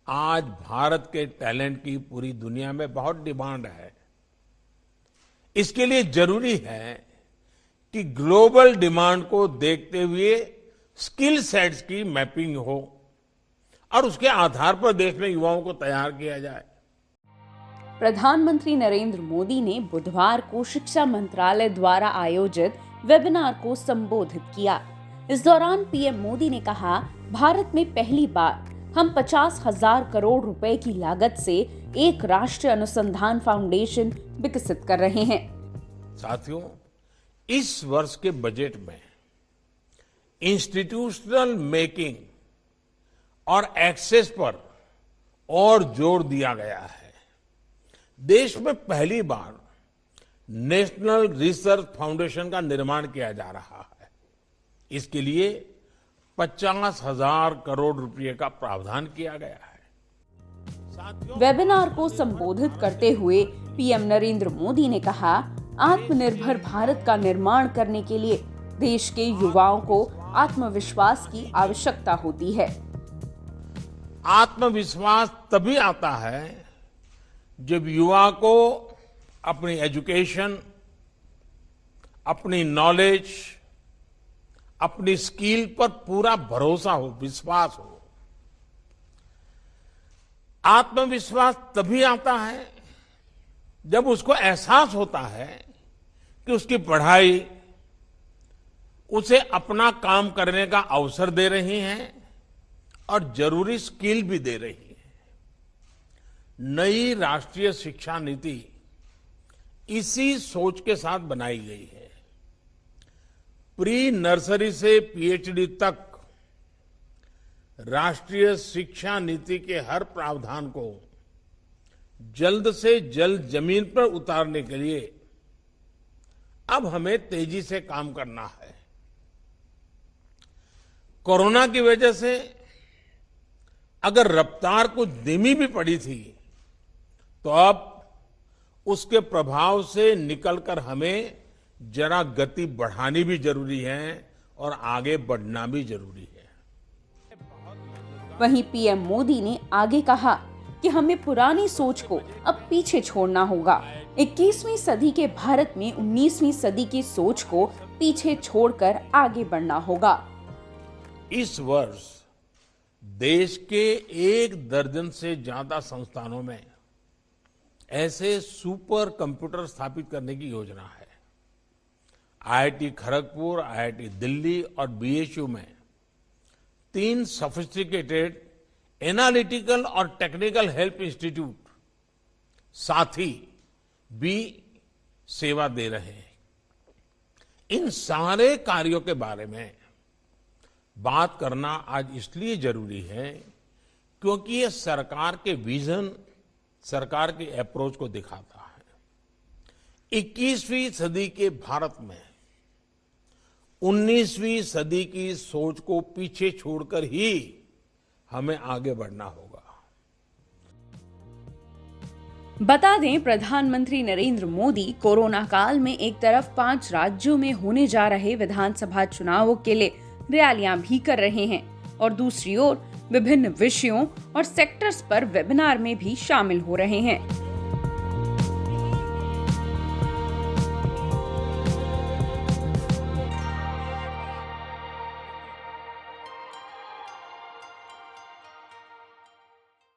आज भारत के टैलेंट की पूरी दुनिया में बहुत डिमांड है। इसके लिए जरूरी है कि ग्लोबल डिमांड को देखते हुए स्किल सेट्स की मैपिंग हो और उसके आधार पर देश में युवाओं को तैयार किया जाए। प्रधानमंत्री नरेंद्र मोदी ने बुधवार को शिक्षा मंत्रालय द्वारा आयोजित वेबिनार को संबोधित किया। इस दौरान पीएम मोदी ने कहा, भारत में पहली बार हम 50,000 करोड़ रुपए की लागत से एक राष्ट्रीय अनुसंधान फाउंडेशन विकसित कर रहे हैं। साथियों, इस वर्ष के बजट में इंस्टीट्यूशनल मेकिंग और एक्सेस पर और जोर दिया गया है। देश में पहली बार नेशनल रिसर्च फाउंडेशन का निर्माण किया जा रहा है। इसके लिए 50,000 करोड़ रुपए का प्रावधान किया गया है। वेबिनार को संबोधित करते हुए पीएम नरेंद्र मोदी ने कहा, आत्मनिर्भर भारत का निर्माण करने के लिए देश के युवाओं को आत्मविश्वास की आवश्यकता होती है। आत्मविश्वास तभी आता है जब युवा को अपनी एजुकेशन, अपनी नॉलेज, अपनी स्किल पर पूरा भरोसा हो, विश्वास हो। आत्मविश्वास तभी आता है जब उसको एहसास होता है कि उसकी पढ़ाई उसे अपना काम करने का अवसर दे रही है और जरूरी स्किल भी दे रही है। नई राष्ट्रीय शिक्षा नीति इसी सोच के साथ बनाई गई है। प्री नर्सरी से पीएचडी तक राष्ट्रीय शिक्षा नीति के हर प्रावधान को जल्द से जल्द जमीन पर उतारने के लिए अब हमें तेजी से काम करना है। कोरोना की वजह से अगर रफ्तार कुछ धीमी भी पड़ी थी, तो अब उसके प्रभाव से निकलकर हमें जरा गति बढ़ानी भी जरूरी है और आगे बढ़ना भी जरूरी है। वहीं पीएम मोदी ने आगे कहा कि हमें पुरानी सोच को अब पीछे छोड़ना होगा। 21वीं सदी के भारत में 19वीं सदी की सोच को पीछे छोड़कर आगे बढ़ना होगा। इस वर्ष देश के 1 दर्जन से ज्यादा संस्थानों में ऐसे सुपर कंप्यूटर स्थापित करने की योजना है। आईआईटी खड़गपुर, आईआईटी दिल्ली और बीएचयू में 3 सोफिस्टिकेटेड एनालिटिकल और टेक्निकल हेल्प इंस्टीट्यूट साथी भी सेवा दे रहे हैं। इन सारे कार्यों के बारे में बात करना आज इसलिए जरूरी है क्योंकि ये सरकार के विजन, सरकार के अप्रोच को दिखाता है। 21वीं सदी के भारत में 19वीं सदी की सोच को पीछे छोड़कर ही हमें आगे बढ़ना होगा। बता दें, प्रधानमंत्री नरेंद्र मोदी कोरोना काल में एक तरफ 5 राज्यों में होने जा रहे विधानसभा चुनावों के लिए रैलियां भी कर रहे हैं और दूसरी ओर विभिन्न विषयों और सेक्टर्स पर वेबिनार में भी शामिल हो रहे हैं।